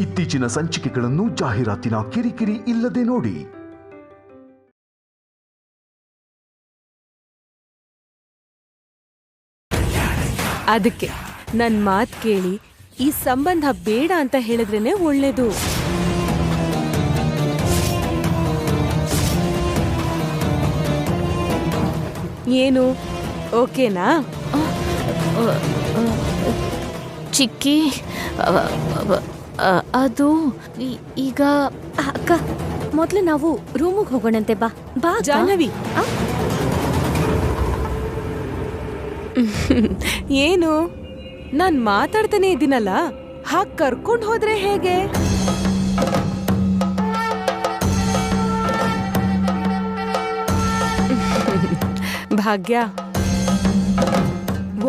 ಇತ್ತೀಚಿನ ಸಂಚಿಕೆಗಳನ್ನು ಜಾಹೀರಾತಿನ ಕಿರಿಕಿರಿ ಇಲ್ಲದೆ ನೋಡಿ. ಅದಕ್ಕೆ ನನ್ ಮಾತ್ ಕೇಳಿ ಈ ಸಂಬಂಧ ಬೇಡ ಅಂತ ಹೇಳಿದ್ರೇನೆ ಒಳ್ಳೇದು. ಏನು ಓಕೆನಾ? ಚಿಕ್ಕಿ, ಅದು ಈಗ ಅಕ್ಕ, ಮೊದ್ಲು ನಾವು ರೂಮಿಗೆ ಹೋಗೋಣಂತೆ. ಬಾ ಬಾ ಜಾಹ್ನವಿ. ಏನು ನಾನ್ ಮಾತಾಡ್ತಾನೆ ಇದ್ದೀನಲ್ಲ, ಹಾಗ್ ಕರ್ಕೊಂಡ್ ಹೋದ್ರೆ ಹೇಗೆ? ಭಾಗ್ಯ,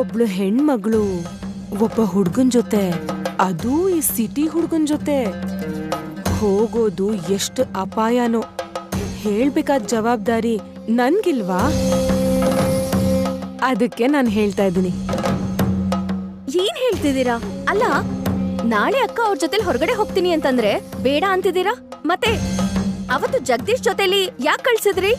ಒಬ್ಳು ಹೆಣ್ಮಗಳು ಒಬ್ಬ ಹುಡ್ಗನ್ ಜೊತೆ, ಅದು ಈ ಸಿಟಿ ಹುಡ್ಗನ್ ಜೊತೆ ಹೋಗೋದು ಎಷ್ಟು ಅಪಾಯನೋ. ಹೇಳ್ಬೇಕಾದ ಜವಾಬ್ದಾರಿ ನನ್ಗಿಲ್ವಾ? ಅದಕ್ಕೆ ನಾನು ಹೇಳ್ತಾ ಇದ್ದೀನಿ. ಏನ್ ಹೇಳ್ತಿದ್ದೀರಾ? ಅಲ್ಲ, ನಾಳೆ ಅಕ್ಕ ಅವ್ರ ಜೊತೆಲಿ ಹೊರಗಡೆ ಹೋಗ್ತೀನಿ ಅಂತಂದ್ರೆ ಬೇಡ ಅಂತಿದ್ದೀರಾ? ಮತ್ತೆ ಅವತ್ತು ಜಗದೀಶ್ ಜೊತೆಲಿ ಯಾಕೆ ಕಳ್ಸಿದ್ರಿ?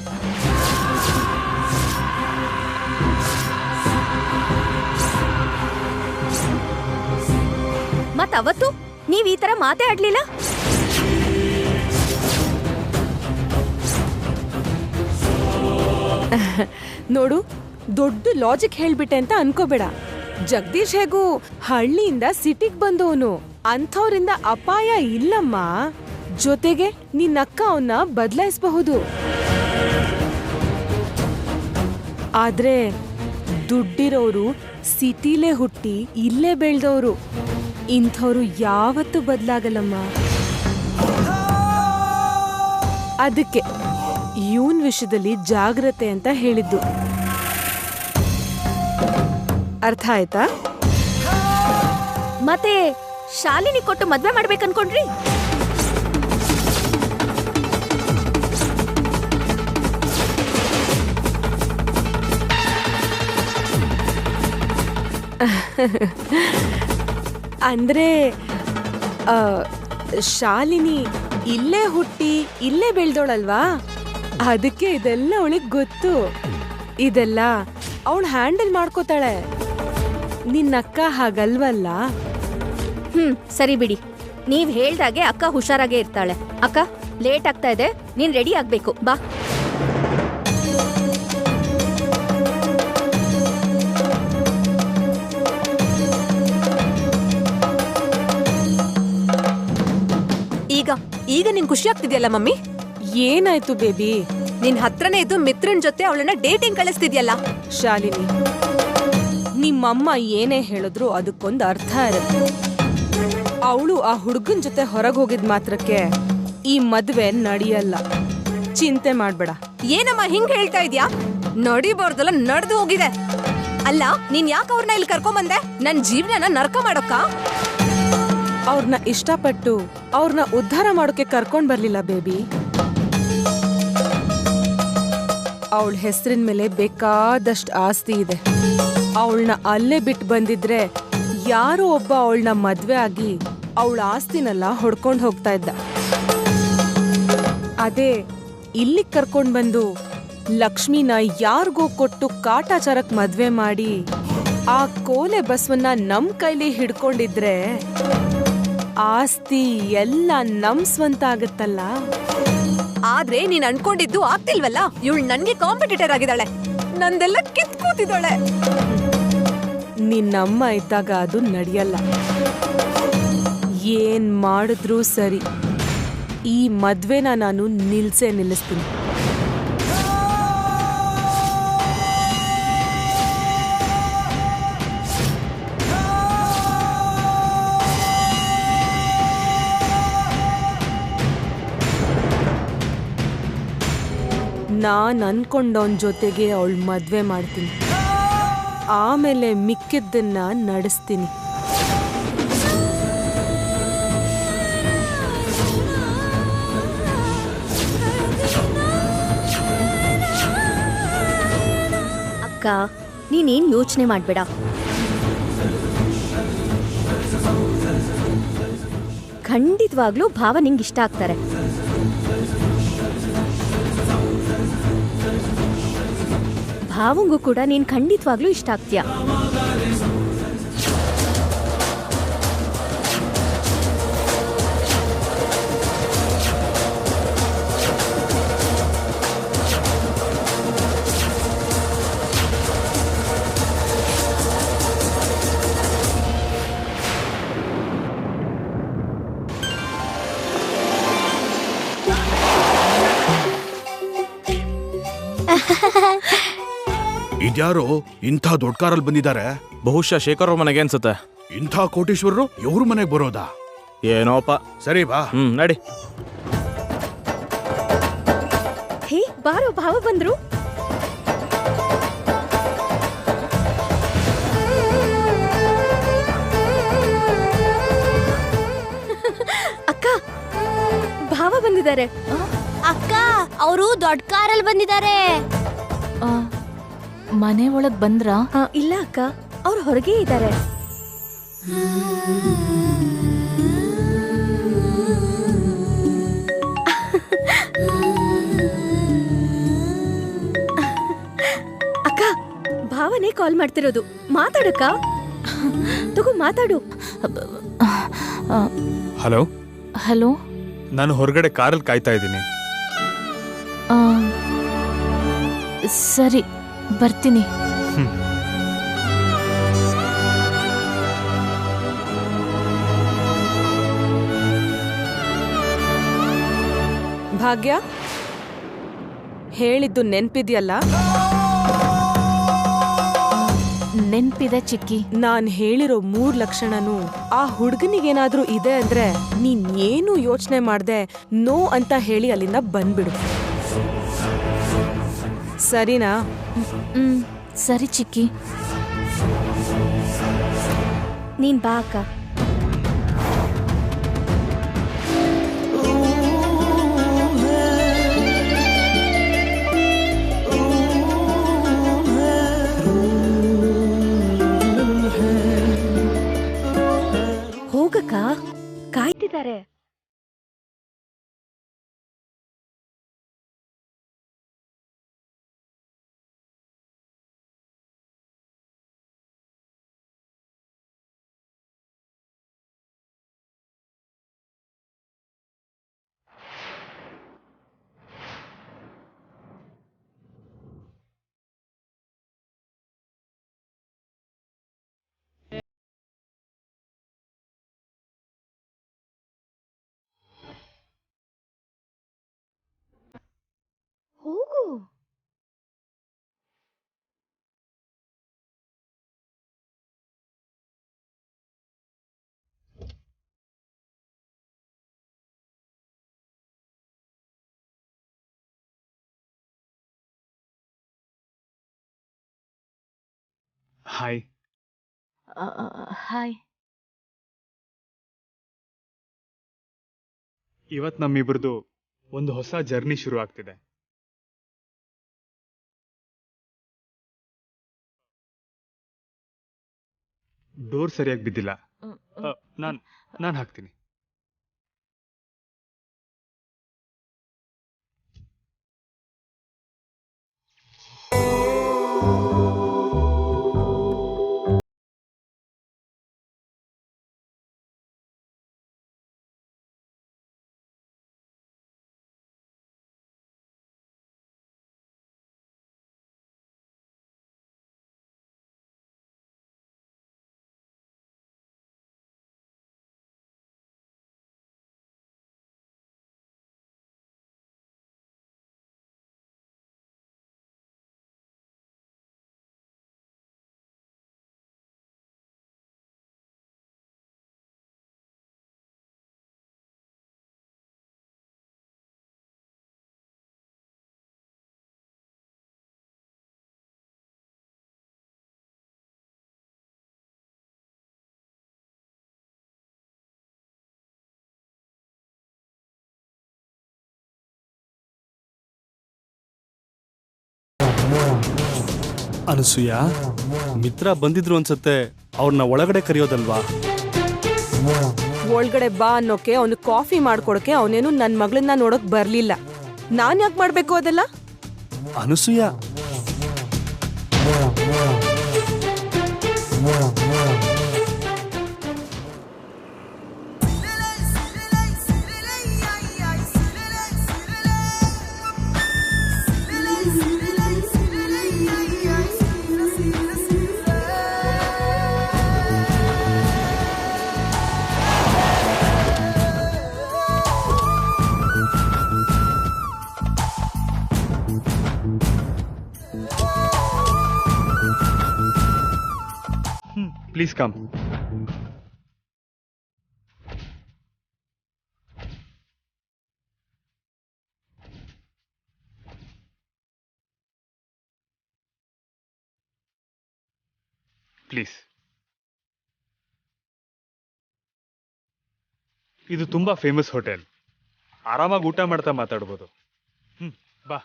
ಮತ್ ಅವತ್ತು ನೀವ್ ಈ ತರ ಮಾತೇ ಆಡ್ಲಿಲ್ಲ. ನೋಡು, ದೊಡ್ಡ ಲಾಜಿಕ್ ಹೇಳ್ಬಿಟ್ಟೆ ಅಂತ ಅನ್ಕೋಬೇಡ. ಜಗದೀಶ್ ಹೇಗೂ ಹಳ್ಳಿಯಿಂದ ಸಿಟಿಗ್ ಬಂದವನು, ಅಂಥವ್ರಿಂದ ಅಪಾಯ ಇಲ್ಲಮ್ಮ. ಜೊತೆಗೆ ನಿನ್ನಕ್ಕ ಅವನ್ನ ಬದಲಾಯಿಸಬಹುದು. ಆದ್ರೆ ದುಡ್ಡಿರೋರು ಸಿಟಿಲೇ ಹುಟ್ಟಿ ಇಲ್ಲೇ ಬೆಳೆದವರು, ಇಂಥವ್ರು ಯಾವತ್ತೂ ಬದಲಾಗಲ್ಲಮ್ಮ. ಅದಕ್ಕೆ ಇವನ್ ವಿಷಯದಲ್ಲಿ ಜಾಗ್ರತೆ ಅಂತ ಹೇಳಿದ್ದು. ಅರ್ಥ ಆಯ್ತಾ? ಮತ್ತೆ ಶಾಲಿನಿ ಕೊಟ್ಟು ಮದ್ವೆ ಮಾಡ್ಬೇಕನ್ಕೊಂಡ್ರಿ? ಅಂದ್ರೆ ಶಾಲಿನಿ ಇಲ್ಲೇ ಹುಟ್ಟಿ ಇಲ್ಲೇ ಬೆಳ್ದೋಳಲ್ವಾ, ಅದಕ್ಕೆ ಇದೆಲ್ಲ ಅವಳಿಗೆ ಗೊತ್ತು. ಇದೆಲ್ಲ ಅವಳು ಹ್ಯಾಂಡಲ್ ಮಾಡ್ಕೋತಾಳೆ. ನಿನ್ನಕ್ಕ ಹಾಗಲ್ವಲ್ಲ. ಸರಿ ಬಿಡಿ, ನೀವ್ ಹೇಳ್ದಾಗೆ ಅಕ್ಕ ಹುಷಾರಾಗೆ ಇರ್ತಾಳೆ. ಅಕ್ಕ, ಲೇಟ್ ಆಗ್ತಾ ಇದೆ, ನೀನ್ ರೆಡಿ ಆಗ್ಬೇಕು. ಬಾ. ಈಗ ನಿನ್ ಖುಷಿ ಆಗ್ತಿದ್ಯಲ್ಲ ಮಮ್ಮಿ? ಏನಾಯ್ತು ಬೇಬಿ? ನಿನ್ ಹತ್ರನೇ ಇದ್ದು ಮಿತ್ರನ್ ಜೊತೆ ಅವಳನ್ನ ಡೇಟಿಂಗ್ ಕಳಿಸ್ತಿದ್ಯಲ್ಲ. ಶಾಲಿನಿ, ನಿಮ್ಮಮ್ಮ ಏನೇ ಹೇಳಿದ್ರು ಅದಕ್ಕೊಂದು ಅರ್ಥ ಇರುತ್ತೆ. ಅವಳು ಆ ಹುಡುಗನ್ ಜೊತೆ ಹೊರಗೆ ಹೋಗಿದ್ ಮಾತ್ರಕ್ಕೆ ಈ ಮದ್ವೆ ನಡೆಯಲ್ಲ. ಚಿಂತೆ ಮಾಡ್ಬೇಡ. ಏನಮ್ಮ ಹಿಂಗ್ ಹೇಳ್ತಾ ಇದ್ಯಾ? ನಡಿಬಾರ್ದಲ್ಲ, ನಡೆದು ಹೋಗಿದೆ. ಅಲ್ಲ, ನೀನ್ ಯಾಕೆ ಅವ್ರನ್ನ ಇಲ್ಲಿ ಕರ್ಕೊಂಬಂದೆ? ನನ್ ಜೀವನನ ನರ್ಕ ಮಾಡೋಕ? ಅವ್ರನ್ನ ಇಷ್ಟಪಟ್ಟು ಅವ್ರನ್ನ ಉದ್ಧಾರ ಮಾಡೋಕೆ ಕರ್ಕೊಂಡ್ ಬರ್ಲಿಲ್ಲ ಬೇಬಿ. ಅವಳ ಹೆಸರಿನ ಮೇಲೆ ಬೇಕಾದಷ್ಟು ಆಸ್ತಿ ಇದೆ. ಅವಳನ್ನ ಅಲ್ಲೇ ಬಿಟ್ಟು ಬಂದಿದ್ರೆ ಯಾರೋ ಒಬ್ಬ ಅವಳನ್ನ ಮದ್ವೆ ಆಗಿ ಅವಳ ಆಸ್ತಿನೆಲ್ಲ ಹೊಡ್ಕೊಂಡ್ ಹೋಗ್ತಾ ಇದ್ದ. ಅದೇ ಇಲ್ಲಿಗ್ ಕರ್ಕೊಂಡ್ ಬಂದು ಲಕ್ಷ್ಮಿನ ಯಾರಿಗೋ ಕೊಟ್ಟು ಕಾಟಾಚಾರಕ್ ಮದ್ವೆ ಮಾಡಿ ಆ ಕೋಲೆ ಬಸ್ವನ್ನ ನಮ್ ಕೈಲಿ ಹಿಡ್ಕೊಂಡಿದ್ರೆ ಆಸ್ತಿ ಎಲ್ಲ ನಮ್ ಸ್ವಂತ ಆಗತ್ತಲ್ಲ. ಆದ್ರೆ ನೀನ್ ಅನ್ಕೊಂಡಿದ್ದು ಆಗ್ತಿಲ್ವಲ್ಲ. ಇವಳು ನನ್ಗೆ ಕಾಂಪಿಟೇಟರ್ ಆಗಿದ್ದಾಳೆ, ನಂದೆಲ್ಲ ಕಿತ್ಕೂತಿದ್ದಾಳೆ. ನಿನ್ನಮ್ಮ ಇದ್ದಾಗ ಅದು ನಡೆಯಲ್ಲ. ಏನ್ ಮಾಡಿದ್ರೂ ಸರಿ, ಈ ಮದ್ವೆನ ನಾನು ನಿಲ್ಲಿಸ್ತೀನಿ. ನಾನ್ ಅನ್ಕೊಂಡವನ್ ಜೊತೆಗೆ ಅವಳ ಮದ್ವೆ ಮಾಡ್ತೀನಿ, ಆಮೇಲೆ ಮಿಕ್ಕಿದ್ದನ್ನ ನಡೆಸ್ತೀನಿ. ಅಕ್ಕ, ನೀನೇನ್ ಯೋಚನೆ ಮಾಡ್ಬೇಡ. ಖಂಡಿತವಾಗ್ಲೂ ಭಾವ ನಿಂಗೆ ಇಷ್ಟ ಆಗ್ತಾರೆ. ಭಾವಂಗೂ ಕೂಡ ನೀನ್ ಖಂಡಿತವಾಗ್ಲೂ ಇಷ್ಟ ಆಗ್ತೀಯ. ಇದ್ಯಾರೋ ಇಂಥ ದೊಡ್ಡ ಕಾರಲ್ಲಿ ಬಂದಿದ್ದಾರೆ? ಬಹುಶಃ ಶೇಖರ್ ಅವ್ರ ಮನೆಗೆ ಅನ್ಸುತ್ತೆ. ಇಂಥ ಕೋಟೀಶ್ವರರು ಇವ್ರ ಮನೆಗೆ ಬರೋದಾ? ಏನೋಪ್ಪ. ಸರಿ ಬಾ. ನಡಿ. ಹೇ ಬಾರೋ, ಭಾವ ಬಂದ್ರು. ಅಕ್ಕ, ಭಾವ ಬಂದಿದ್ದಾರೆ. ಅಕ್ಕ, ಅವರು ದೊಡ್ಡ ಕಾರಲ್ಲಿ ಬಂದಿದ್ದಾರೆ. ಮನೆ ಒಳಗ್ ಬಂದ್ರಾ? ಇಲ್ಲ ಅಕ್ಕ, ಅವ್ರು ಹೊರಗೆ ಇದ್ದಾರೆ. ಅಕ್ಕ, ಭಾವನೆ ಕಾಲ್ ಮಾಡ್ತಿರೋದು. ಮಾತಾಡಕ್ಕ. ತಗೋ ಮಾತಾಡು. ಹಲೋ. ಹಲೋ. ನಾನು ಹೊರಗಡೆ ಕಾರಲ್ಲಿ ಕಾಯ್ತಾ ಇದ್ದೀನಿ. ಸರಿ, ಬರ್ತೀನಿ. ಭಾಗ್ಯ, ಹೇಳಿದ್ದು ನೆನ್ಪಿದ್ಯಲ್ಲ? ನೆನ್ಪಿದೆ ಚಿಕ್ಕಿ. ನಾನ್ ಹೇಳಿರೋ 3 ಲಕ್ಷಣನು ಆ ಹುಡುಗನಿಗೇನಾದ್ರೂ ಇದೆ ಅಂದ್ರೆ ನೀನ್ ಏನು ಯೋಚನೆ ಮಾಡ್ದೆ ನೋ ಅಂತ ಹೇಳಿ ಅಲ್ಲಿಂದ ಬಂದ್ಬಿಡು. ಸರಿನಾ? ಸರಿ ಚಿಕ್ಕಿ. ನೀನ್ ಬಾ ಅಕ್ಕ. ಹೋಗಕ್ಕ, ಕಾಯ್ತಿದ್ದಾರೆ. ಹೋಗು. ಹಾಯ್. ಹಾಯ್. ಇವತ್ ನಮ್ಮಿಬ್ರದ್ದು ಒಂದು ಹೊಸ ಜರ್ನಿ ಶುರು ಆಗ್ತಿದೆ. ಡೋರ್ ಸರಿಯಾಗಿ ಬಿದ್ದಿಲ್ಲ. ನಾನ್ ಹಾಕ್ತೀನಿ. ಅನಸೂಯ, ಮಿತ್ರ ಬಂದಿದ್ರು ಅನ್ಸುತ್ತೆ. ಅವ್ರನ್ನ ಒಳಗಡೆ ಕರೆಯೋದಲ್ವಾ? ಒಳಗಡೆ ಬಾ ಅನ್ನೋಕೆ ಅವನು ಕಾಫಿ ಮಾಡ್ಕೊಡಕ್ಕೆ ಅವನೇನು ನನ್ ಮಗಳನ್ನ ನೋಡಕ್ ಬರ್ಲಿಲ್ಲ. ನಾನ್ ಯಾಕೆ ಮಾಡ್ಬೇಕು ಅದೆಲ್ಲ? Anasuya, please come. ಪ್ಲೀಸ್. ಇದು ತುಂಬಾ ಫೇಮಸ್ ಹೋಟೆಲ್. ಆರಾಮಾಗಿ ಊಟ ಮಾಡ್ತಾ ಮಾತಾಡ್ಬೋದು. ಬಾ.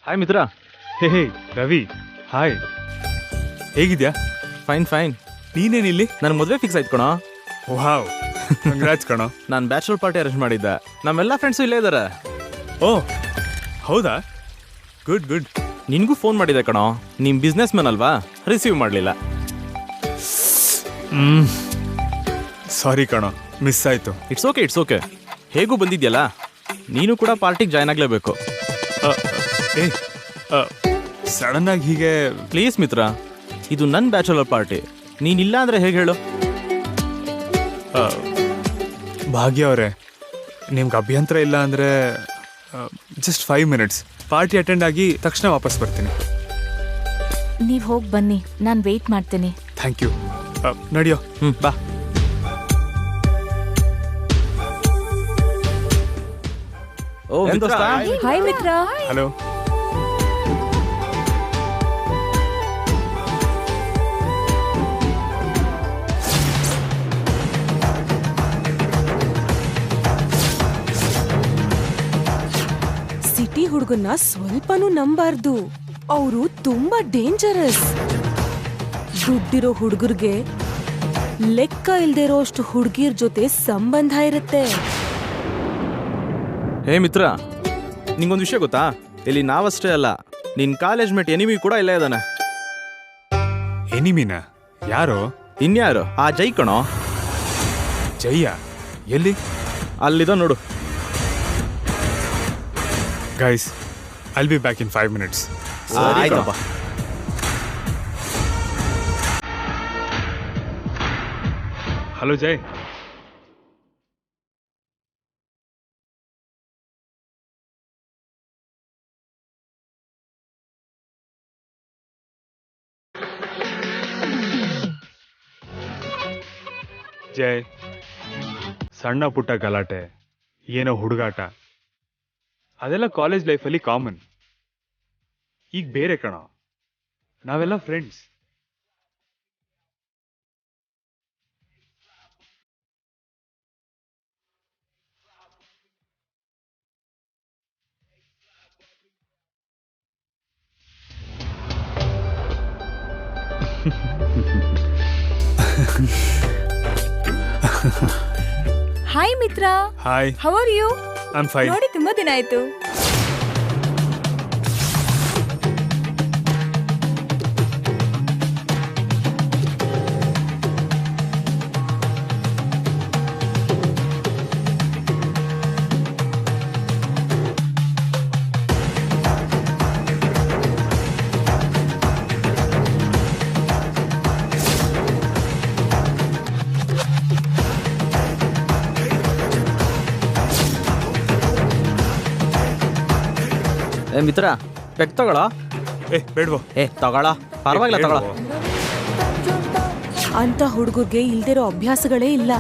Hi Mitra. Hey Ravi, hi. ಹೇಗಿದ್ಯಾ? Fine fine. ನೀನೇನಿಲ್ಲಿ? ನನ್ನ ಮದುವೆ ಫಿಕ್ಸ್ ಆಯ್ತು ಕಣೋ. ವಾವ್, ಕಂಗ್ರಾಟ್ಸ್ ಕಣೋ. ನಾನು ಬ್ಯಾಚುಲರ್ ಪಾರ್ಟಿ ಅರೇಂಜ್ ಮಾಡಿದ್ದೆ. ನಮ್ಮೆಲ್ಲ ಫ್ರೆಂಡ್ಸು ಇಲ್ಲೇ ಇದ್ದಾರೆ. ಓ ಹೌದಾ? Good good. ನಿನಗೂ ಫೋನ್ ಮಾಡಿದೆ ಕಣೋ. ನೀನು ಬಿಸ್ನೆಸ್ ಮ್ಯಾನ್ ಅಲ್ವಾ, ರಿಸೀವ್ ಮಾಡಲಿಲ್ಲ. ಸಾರಿ ಕಣೋ, ಮಿಸ್ ಆಯ್ತು. It's okay. ಹೇಗೂ ಬಂದಿದ್ಯಲ್ಲ, ನೀನು ಕೂಡ ಪಾರ್ಟಿಗೆ ಜಾಯ್ನ್ ಆಗಲೇಬೇಕು. ಸಡನ್ ಆಗಿ ಹೀಗೆ? ಪ್ಲೀಸ್ ಮಿತ್ರ, ಇದು ನನ್ನ ಬ್ಯಾಚುಲರ್ ಪಾರ್ಟಿ. ನೀನಿಲ್ಲ ಅಂದರೆ ಹೇಗೆ ಹೇಳು? ಭಾಗ್ಯ ಅವರೇ, ನಿಮ್ಗೆ ಅಭ್ಯಂತರ ಇಲ್ಲ ಅಂದರೆ ಜಸ್ಟ್ 5 minutes ಪಾರ್ಟಿ ಅಟೆಂಡ್ ಆಗಿ ತಕ್ಷಣ ವಾಪಸ್ ಬರ್ತೀನಿ. ನೀವ್ ಹೋಗಿ ಬನ್ನಿ, ನಾನು ವೇಟ್ ಮಾಡ್ತೀನಿ. Thank you. ನಡಿಯೋ. ಬಾ. ಓ ದೋಸ್ತ. ಹಾಯ್ ಮಿತ್ರ. ಹಲೋ. ಸಿಟಿ ಹುಡುಗನ್ನ ಸ್ವಲ್ಪನೂ ನಂಬಾರ್ದು. ಅವರು ತುಂಬಾ ಡೇಂಜರಸ್. ದುಡ್ಡಿರೋ ಹುಡುಗರಿಗೆ ಲೆಕ್ಕ ಇಲ್ದೇ ಇರೋ ಅಷ್ಟು ಹುಡುಗಿರ್ ಜೊತೆ ಸಂಬಂಧ ಇರುತ್ತೆ. ಹೇ ಮಿತ್ರ, ನಿಂಗೊಂದು ವಿಷಯ ಗೊತ್ತಾ? ಇಲ್ಲಿ ನಾವಷ್ಟೇ ಅಲ್ಲ, ನಿನ್ ಕಾಲೇಜ್ ಮೇಟ್ ಎನಿಮಿ ಕೂಡ ಇಲ್ಲೇ ಇದ್ದಾನೆ. ಎನಿಮಿನ? ಯಾರು? ಇನ್ಯಾರು? ಆ ಜೈ ಕಣೋ. ಜಯ್ಯ? ಎಲ್ಲಿ? ಅಲ್ಲಿದ ನೋಡು. Guys, I'll be back in 5 minutes. ಆಯ್ತಪ್ಪ. ಹಲೋ ಜೈ. ಜೈ, ಸಣ್ಣ ಪುಟ್ಟ ಗಲಾಟೆ, ಏನೋ ಹುಡುಗಾಟ, ಅದೆಲ್ಲ ಕಾಲೇಜ್ ಲೈಫಲ್ಲಿ ಕಾಮನ್. ಈಗ ಬೇರೆ ಕಣ, ನಾವೆಲ್ಲ ಫ್ರೆಂಡ್ಸ್. ಹಾಯ್ ಮಿತ್ರ. Hi. How are you? I am fine. ನೋಡಿ ತುಂಬಾ ದಿನ ಆಯ್ತು. ಏ ಮಿತ್ರ, ಪೆಕ್ ತಗೊಳ. ಬೇಡವೋ? ತಗೊಳ, ಪರವಾಗಿಲ್ಲ ತಗೊಳ. ಅಂತ ಹುಡುಗರಿಗೆ ಇಲ್ದಿರೋ ಅಭ್ಯಾಸಗಳೇ ಇಲ್ಲ.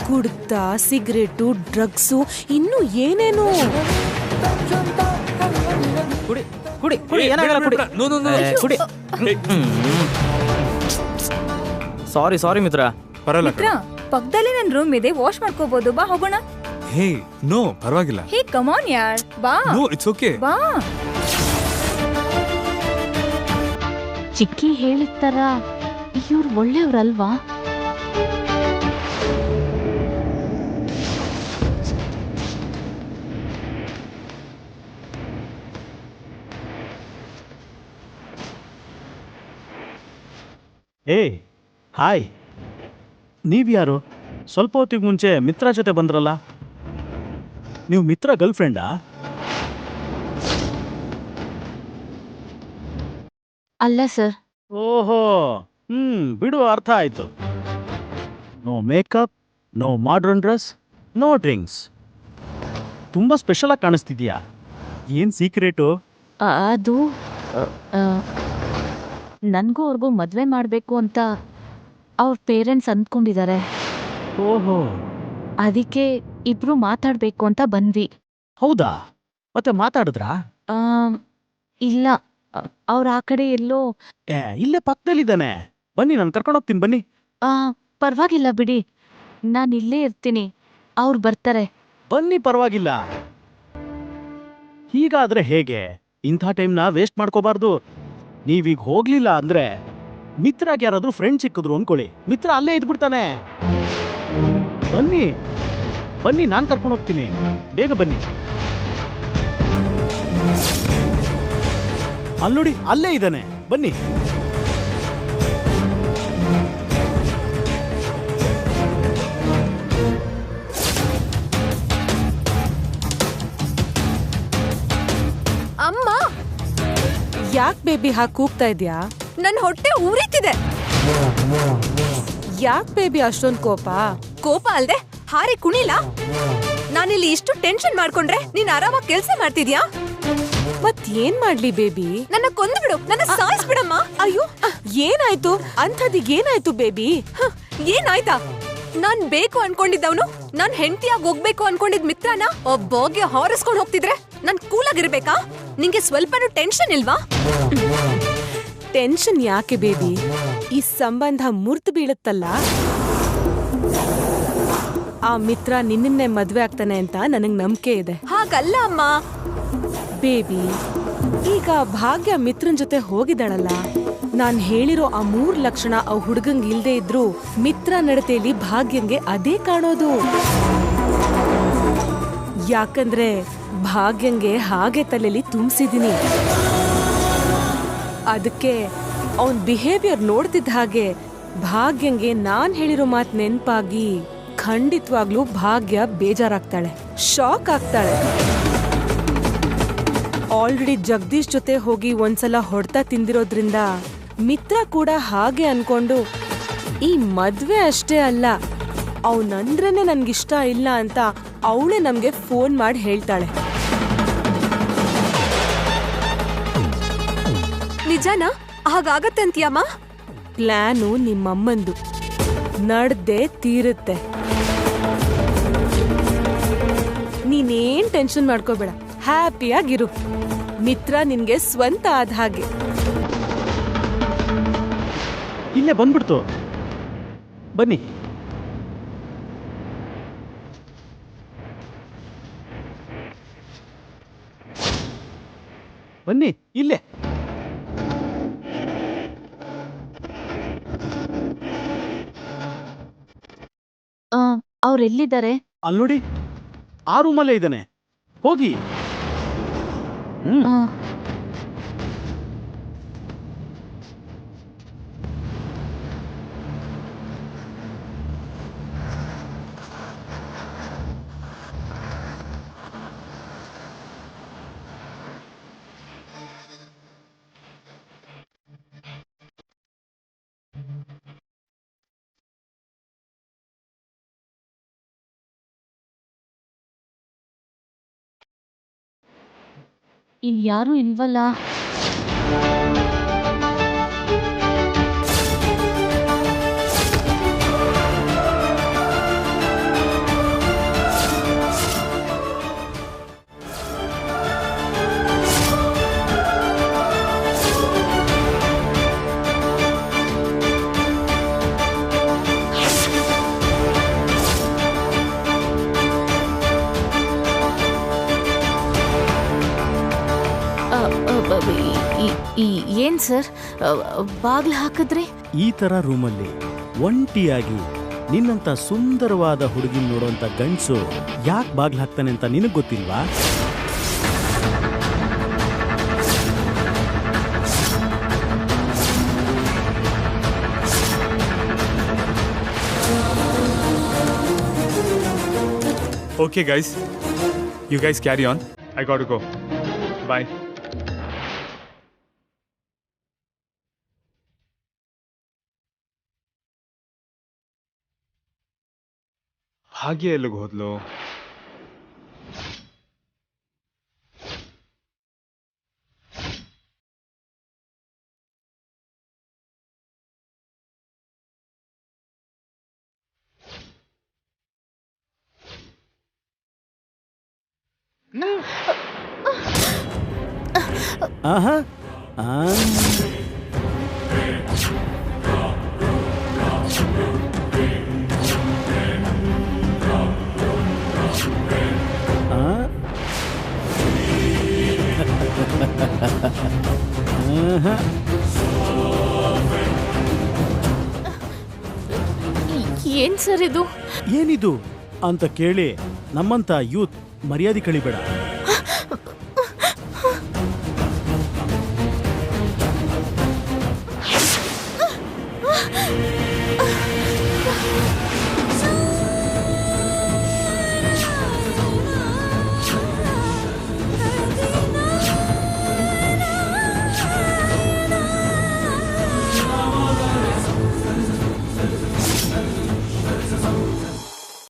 ಕುಡ್ತ, ಸಿಗರೇಟು, ಡ್ರಗ್ಸು, ಇನ್ನೂ ಏನೇನು. ಕುಡಿ ಕುಡಿ ಕುಡಿ, ಏನಾಗಲ್ಲ ಕುಡಿ. ಕುಡಿ. ಸಾರಿ ಮಿತ್ರ. ಮಿತ್ರ, ಪಕ್ಕದಲ್ಲೇ ನನ್ನ ರೂಮ್ ಇದೆ, ವಾಶ್ ಮಾಡ್ಕೋಬಹುದು. ಬಾ ಹೋಗೋಣ. ಹೇ ನೋ, ಪರವಾಗಿಲ್ಲ. ಹೇ ಕಮ್ ಆನ್ ಯಾರ್, ಬಾ. No, it's okay. ಬಾ. ಚಿಕ್ಕಿ ಹೇಳಿದ ಥರ ಇವ್ರು ಒಳ್ಳೆಯವ್ರಲ್ವಾ? ಹಾಯ್, ನೀವ್ಯಾರು? ಸ್ವಲ್ಪ ಹೊತ್ತಿಗೆ ಮುಂಚೆ ಮಿತ್ರ ಜೊತೆ ಬಂದ್ರಲ್ಲ, ನೀವು ಮಿತ್ರ ಗರ್ಲ್ ಫ್ರೆಂಡಾ? ಅಲ್ಲ ಸರ್. ಓಹೋ, ಬಿಡು, ಅರ್ಥ ಆಯ್ತು. No makeup, no modern dress, no drinks. ತುಂಬಾ ಸ್ಪೆಷಲ್ ಆಗಿ ಕಾಣಿಸ್ತಿದ್ಯಾ. ಏನ್ ಸೀಕ್ರೆಟು? ಅದು ನನಗೂ ಅವ್ರಿಗೂ ಮದುವೆ ಮಾಡಬೇಕು ಅಂತ ಅವ್ರ ಪೇರೆಂಟ್ಸ್ ಅಂದ್ಕೊಂಡಿದ್ದಾರೆ. ಓಹೋ, ಅದಕ್ಕೆ ಇಬ್ರು ಮಾತಾಡಬೇಕು ಅಂತ ಬಂದ್ವಿ. ಹೌದಾ? ಮತ್ತೆ ಮಾತಾಡಿದ್ರಾ? ಇಲ್ಲ, ಅವ್ರ ಆ ಕಡೆ ಎಲ್ಲೋ. ಇಲ್ಲೇ ಪಕ್ಕದಲ್ಲಿದ್ದಾನೆ, ಬನ್ನಿ, ನಾನು ಕರ್ಕೊಂಡು ಹೋಗ್ತೀನಿ, ಬನ್ನಿ. ಪರವಾಗಿಲ್ಲ ಬಿಡಿ, ನಾನು ಇಲ್ಲೇ ಇರ್ತೀನಿ, ಅವ್ರು ಬರ್ತಾರೆ. ಬನ್ನಿ, ಪರವಾಗಿಲ್ಲ. ಹೀಗಾದ್ರೆ ಹೇಗೆ? ಇಂಥ ಟೈಮ್ನ ವೇಸ್ಟ್ ಮಾಡ್ಕೋಬಾರ್ದು. ನೀವೀಗ ಹೋಗ್ಲಿಲ್ಲ ಅಂದ್ರೆ ಮಿತ್ರಾಗ ಯಾರಾದ್ರೂ ಫ್ರೆಂಡ್ ಸಿಕ್ಕಿದ್ರು ಅನ್ಕೊಳ್ಳಿ, ಮಿತ್ರ ಅಲ್ಲೇ ಇದ್ಬಿಡ್ತಾನೆ. ಬನ್ನಿ ಬನ್ನಿ, ನಾನು ಕರ್ಕೊಂಡು ಹೋಗ್ತೀನಿ, ಬೇಗ ಬನ್ನಿ. ಅಲ್ಲಿ ನೋಡಿ, ಅಲ್ಲೇ ಇದ್ದಾನೆ, ಬನ್ನಿ. ಅಮ್ಮ, ಯಾಕೆ ಬೇಬಿ ಹಾಗೆ ಕೂಗ್ತಾ ಇದ್ಯಾ? ನನ್ ಹೊಟ್ಟೆ ಉರಿತಿದೆ. ಯಾಕೆ ಬೇಬಿ ಅಷ್ಟೊಂದು ಕೋಪ? ಕೋಪ ಅಲ್ದೆ ಹಾರಿ ಕುಣಿಲ. ನಾನಿಲ್ಲಿ ಇಷ್ಟು ಟೆನ್ಷನ್ ಮಾಡ್ಕೊಂಡ್ರೆ ನೀನ್ ಆರಾಮಾಗಿ ಕೆಲ್ಸ ಮಾಡ್ತಿದ್ಯಾ? ಮತ್ ಏನ್ ಮಾಡ್ಲಿ ಬೇಬಿ? ನನ್ನ ಕೊಂದ್ಬಿಡು, ನನ್ನ ಸಾಯಿಸ್ಬಿಡಮ್ಮ. ಅಯ್ಯೋ, ಏನಾಯ್ತು? ಅಂಥದಿಗ್ ಏನಾಯ್ತು ಬೇಬಿ? ಏನಾಯ್ತಾ? ನಾನ್ ಬೇಕು ಅನ್ಕೊಂಡಿದ್ದವನು ನಾನ್ ಹೆಂಡತಿಯಾಗಿ ಹೋಗ್ಬೇಕು ಅನ್ಕೊಂಡಿದ್ ಮಿತ್ರನ ಒಬ್ಬಗೆ ಹಾರಿಸ್ಕೊಂಡು ಹೋಗ್ತಿದ್ರೆ ನಾನ್ ಕೂಲಾಗಿರ್ಬೇಕಾ? ನಿಂಗೆ ಸ್ವಲ್ಪನೂ ಟೆನ್ಷನ್ ಇಲ್ವಾ? ಟೆನ್ಷನ್ ಯಾಕೆ ಬೇಬಿ? ಈ ಸಂಬಂಧ ಮುರ್ತು ಬೀಳುತ್ತಲ್ಲ. ಆ ಮಿತ್ರ ನಿನ್ನನ್ನೇ ಮದ್ವೆ ಆಗ್ತಾನೆ ಅಂತ ನನಗ್ ನಂಬಿಕೆ ಇದೆ. ಹಾಗಲ್ಲ ಅಮ್ಮ. ಬೇಬಿ, ಈಗ ಭಾಗ್ಯ ಮಿತ್ರನ್ ಜೊತೆ ಹೋಗಿದ್ದಾಳಲ್ಲ, ನಾನ್ ಹೇಳಿರೋ ಆ 3 ಲಕ್ಷಣ ಆ ಹುಡುಗಂಗ್ ಇಲ್ದೇ ಇದ್ರು ಮಿತ್ರ ನಡತೆಯಲ್ಲಿ ಭಾಗ್ಯಂಗೆ ಅದೇ ಕಾಣೋದು. ಯಾಕಂದ್ರೆ ಭಾಗ್ಯಂಗೆ ಹಾಗೆ ತಲೆಯಲ್ಲಿ ತುಂಬಿಸಿದೀನಿ. ಅದಕ್ಕೆ ಅವನ್ ಬಿಹೇವಿಯರ್ ನೋಡ್ತಿದ್ದ ಹಾಗೆ ಭಾಗ್ಯಂಗೆ ನಾನ್ ಹೇಳಿರೋ ಮಾತ್ ನೆನ್ಪಾಗಿ ಖಂಡಿತವಾಗ್ಲೂ ಭಾಗ್ಯ ಬೇಜಾರಾಗ್ತಾಳೆ, ಶಾಕ್ ಆಗ್ತಾಳೆ. ಆಲ್ರೆಡಿ ಜಗದೀಶ್ ಜೊತೆ ಹೋಗಿ ಒಂದ್ಸಲ ಹೊಡ್ತಾ ತಿಂದಿರೋದ್ರಿಂದ ಮಿತ್ರ ಕೂಡ ಹಾಗೆ ಅನ್ಕೊಂಡು ಈ ಮದ್ವೆ ಅಷ್ಟೇ ಅಲ್ಲ, ಅವನಂದ್ರೇನೆ ನನ್ಗಿಷ್ಟ ಇಲ್ಲ ಅಂತ ಅವಳೇ ನಮ್ಗೆ ಫೋನ್ ಮಾಡಿ ಹೇಳ್ತಾಳೆ. ನಿಜನಾ? ಹಾಗಾಗತ್ತಂತೀಯಮ್ಮ? ಪ್ಲಾನು ನಿಮ್ಮಮ್ಮಂದು ನಡ್ದೆ ತೀರುತ್ತೆ. ನೀನೇನ್ ಟೆನ್ಷನ್ ಮಾಡ್ಕೋಬೇಡ, ಹ್ಯಾಪಿಯಾಗಿರು. ಮಿತ್ರ ನಿನ್ಗೆ ಸ್ವಂತ ಆದ ಹಾಗೆ. ಇಲ್ಲೇ ಬಂದ್ಬಿಡ್ತು, ಬನ್ನಿ. ಬನ್ನಿ, ಇಲ್ಲೇ. ಅವ್ರೆಲ್ಲಿದ್ದಾರೆ? ಅಲ್ಲಿ ನೋಡಿ, ಆ ರೂಮಲ್ಲೇ ಇದ್ದಾನೆ, ಹೋಗಿ. ಇಲ್ಲಿ ಯಾರೂ ಇಲ್ವಲ್ಲ. ಏನ್ ಸರ್ ಬಾಗ್ಲು ಹಾಕಿದ್ರಿ? ಈ ತರ ರೂಮಲ್ಲಿ ಒಂಟಿಯಾಗಿ ನಿನ್ನಂತ ಸುಂದರವಾದ ಹುಡುಗಿನ ನೋಡುವಂತ ಗಂಡ್ಸು ಯಾಕೆ ಬಾಗ್ಲು ಹಾಕ್ತಾನೆ ಅಂತ ನಿನಗ್ ಗೊತ್ತಿಲ್ವಾ? Okay, guys. You guys carry on. I gotta go. Bye. ಭಾಗ್ಯ ಎಲ್ಲಿಗೆ ಹೋದ್ಲು? ಆಹಾ ಏನ್ ಸರ್ ಇದು? ಏನಿದು ಅಂತ ಕೇಳಿ ನಮ್ಮಂತ ಯೂತ್ ಮರ್ಯಾದೆ ಕಳಿಬೇಡ.